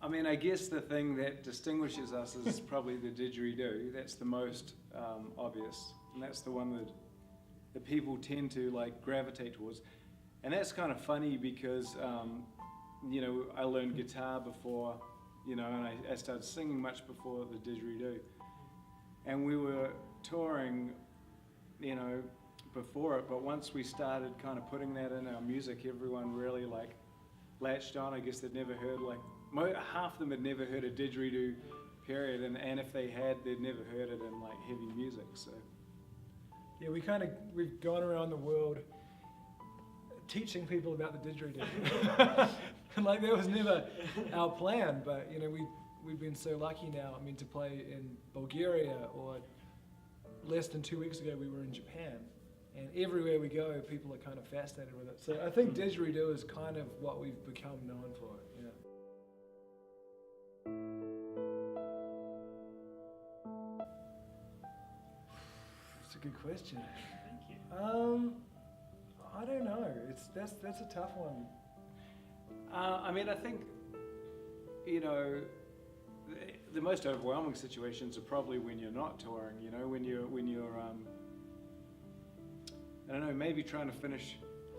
I mean, I guess the thing that distinguishes us is probably the didgeridoo. That's the most obvious, and that's the one that people tend to like gravitate towards. And that's kind of funny because, you know, I learned guitar before, you know, and I started singing much before the didgeridoo. And we were touring, you know, before it, but once we started kind of putting that in our music, everyone really like latched on. I guess they'd never heard, like, half of them had never heard a didgeridoo, period, and if they had, they'd never heard it in like heavy music. So yeah, we've gone around the world teaching people about the didgeridoo. And like that was never our plan, but you know, we've been so lucky now. I mean, to play in Bulgaria, or less than 2 weeks ago we were in Japan. And everywhere we go, people are kind of fascinated with it. So I think didgeridoo is kind of what we've become known for. Yeah. It's a good question. Thank you. I don't know. That's a tough one. I mean, I think, you know, the most overwhelming situations are probably when you're not touring. You know, when you're I don't know, maybe trying to finish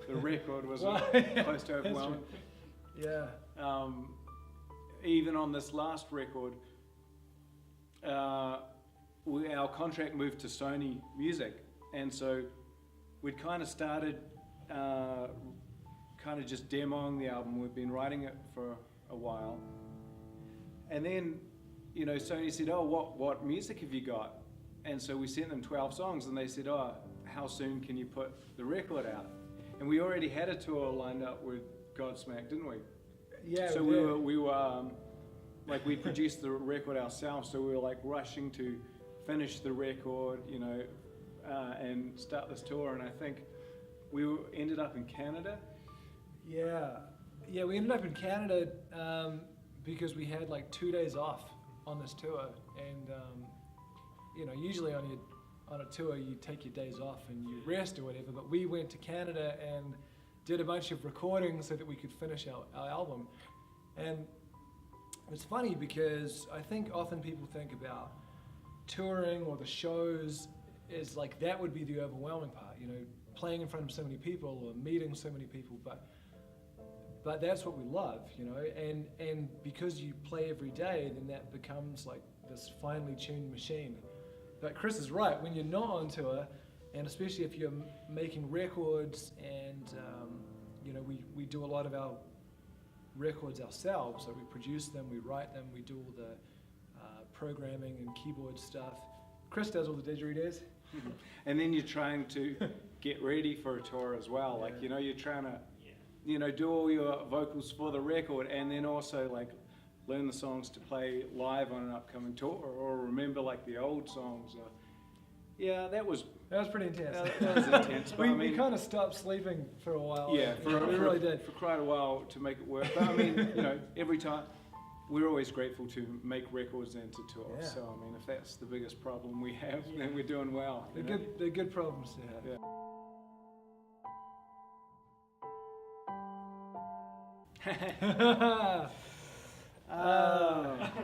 the record was close to overwhelming. Yeah. Even on this last record, our contract moved to Sony Music, and so we'd kind of started kind of just demoing the album. We've been writing it for a while, and then, you know, Sony said, "Oh, what music have you got?" And so we sent them 12 songs, and they said, "Oh, how soon can you put the record out?" And we already had a tour lined up with Godsmack, didn't we? Yeah. So we were like, we produced the record ourselves, so we were like rushing to finish the record, you know, and start this tour. And I think we ended up in Canada. Yeah, we ended up in Canada because we had like 2 days off on this tour, and you know, usually on a tour you take your days off and you rest or whatever, but we went to Canada and did a bunch of recordings so that we could finish our album. And it's funny because I think often people think about touring or the shows is like that would be the overwhelming part, you know, playing in front of so many people or meeting so many people, but that's what we love, you know, and because you play every day, then that becomes like this finely tuned machine. But Chris is right, when you're not on tour, and especially if you're making records, and you know, we do a lot of our records ourselves, so we produce them, we write them, we do all the programming and keyboard stuff. Chris does all the didgeridoos. And then you're trying to get ready for a tour as well. Yeah. Like, you know, you're trying to, you know, do all your vocals for the record, and then also like learn the songs to play live on an upcoming tour, or remember like the old songs. Yeah, that was pretty intense. That was intense. But we kind of stopped sleeping for a while. Yeah, we really did. For quite a while to make it work. But I mean, you know, every time, we're always grateful to make records and to tour. Yeah. So I mean, if that's the biggest problem we have, then we're doing well. They're good problems to have. Yeah.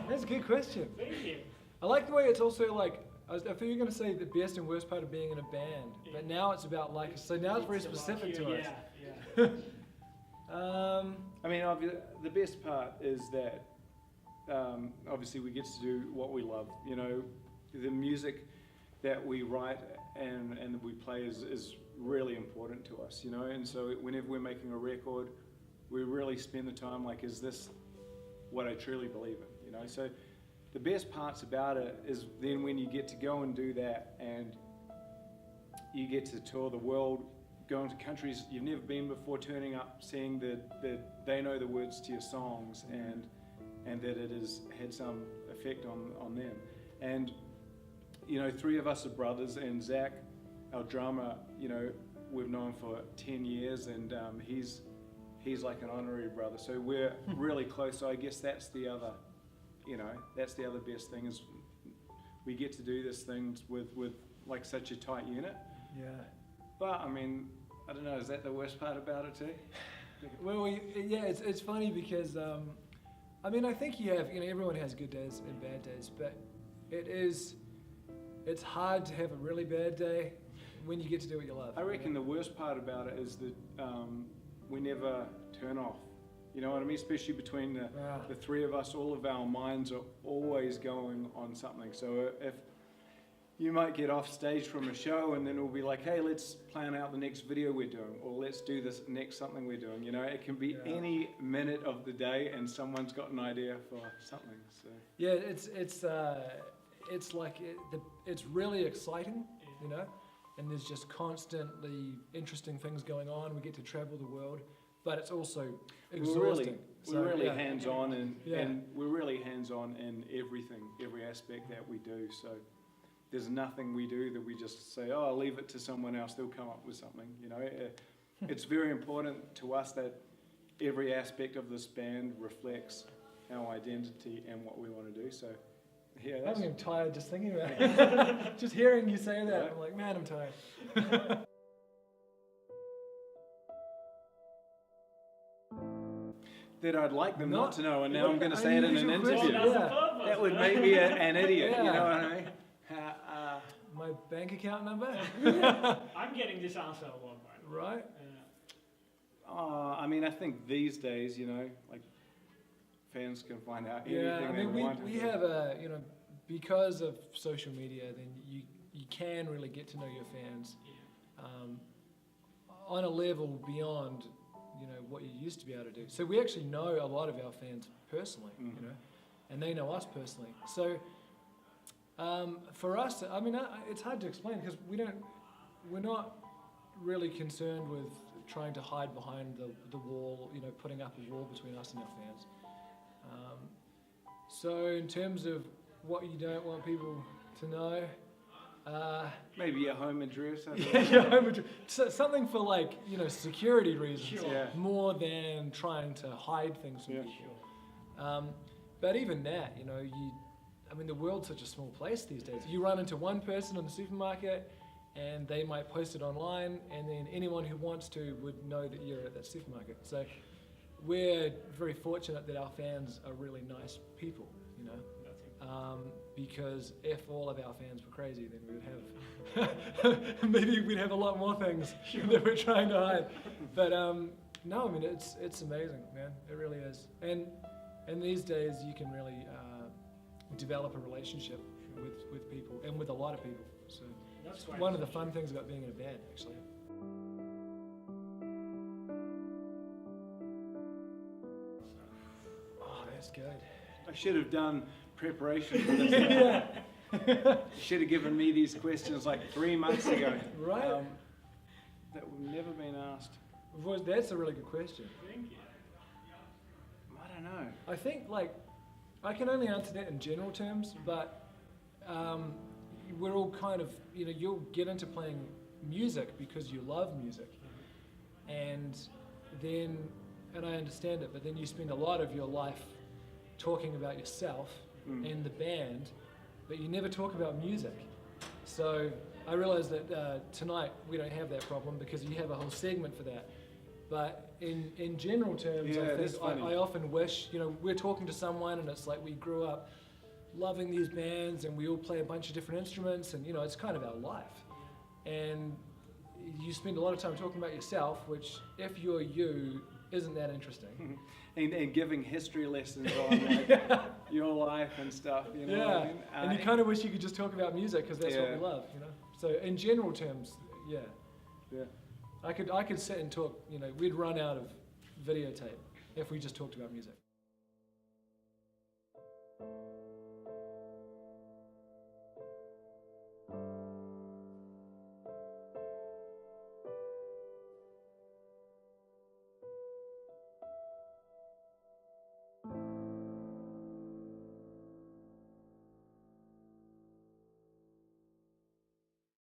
That's a good question. Thank you. I like the way it's also like, I thought you were going to say the best and worst part of being in a band, but now it's about like, so now it's very specific to us. Yeah. I mean, the best part is that obviously we get to do what we love. You know, the music that we write and that we play is really important to us, you know, and so whenever we're making a record, we really spend the time like, is this what I truly believe in, you know? So the best parts about it is then when you get to go and do that, and you get to tour the world, going to countries you've never been before, turning up, seeing that they know the words to your songs, and that it has had some effect on them. And you know, 3 of us are brothers, and Zach, our drummer, you know, we've known for 10 years, and he's like an honorary brother, so we're really close. So I guess that's the other you know, that's the other best thing is we get to do this things with like such a tight unit. Yeah. But I mean, I don't know, is that the worst part about it too? Well, yeah, it's funny because, I mean, I think you have, you know, everyone has good days and bad days, but it's hard to have a really bad day when you get to do what you love. I reckon the worst part about it is that we never turn off. You know what I mean? Especially between the three of us, all of our minds are always going on something. So if you might get off stage from a show and then we'll be like, hey, let's plan out the next video we're doing, or let's do this next something we're doing. You know, it can be any minute of the day and someone's got an idea for something. So yeah, it's like it's really exciting, you know, and there's just constantly interesting things going on. We get to travel the world, but it's also exhausting. We're really hands-on and we're really hands-on in everything, every aspect that we do. So there's nothing we do that we just say, oh, I'll leave it to someone else, they'll come up with something. You know, it's very important to us that every aspect of this band reflects our identity and what we want to do. So yeah, I'm getting tired just thinking about it. Just hearing you say that, right? I'm like, man, I'm tired. That I'd like them not to know, and now What I'm going to an say it in an unusual interview. question. That's the purpose. That would make me an idiot, Yeah. you know what I mean? My bank account number? I'm getting this answer a lot, Right? I mean, I think these days, you know, like fans can find out anything Yeah, I they mean, want. we have a, you know, because of social media, then you can really get to know your fans on a level beyond, you know, what you used to be able to do. So we actually know a lot of our fans personally, you know, and they know us personally. So for us, I mean, it's hard to explain because we're not really concerned with trying to hide behind the wall, you know, putting up a wall between us and our fans. So in terms of what you don't want people to know, Maybe your home address. I don't yeah, know. your home address. So something for, like, you know, security reasons, Sure. Yeah. more than trying to hide things from Yeah. people. But even that, you know, I mean, the world's such a small place these days. You run into one person in the supermarket, and they might post it online, and then anyone who wants to would know that you're at that supermarket. So we're very fortunate that our fans are really nice people, you know. Because if all of our fans were crazy, then we would have maybe we'd have a lot more things that we're trying to hide. But no, I mean, it's amazing, man. It really is. And these days you can really develop a relationship with people and with a lot of people. So That's it's quite one of the fun things about being in a band, actually. Oh, that's good. I should have done preparation for this. Yeah. You should have given me these questions like 3 months ago. Right. That would never been asked. Well, that's a really good question. Thank you. I don't know. I think, like, I can only answer that in general terms, but we're all kind of, you know, you'll get into playing music because you love music. And then, and I understand it, but then you spend a lot of your life talking about yourself and the band, but you never talk about music. So I realize that tonight we don't have that problem because you have a whole segment for that. But in general terms, Yeah, I that's think funny. I often wish, you know, we're talking to someone and it's like we grew up loving these bands and we all play a bunch of different instruments and, you know, it's kind of our life. And you spend a lot of time talking about yourself, which if you're you, isn't that interesting. And giving history lessons on like, your life and stuff, you know what I Yeah, mean? and you kind of wish you could just talk about music because that's what we Yeah. love, you know. So in general terms, yeah, Yeah. I could sit and talk. You know, we'd run out of videotape if we just talked about music.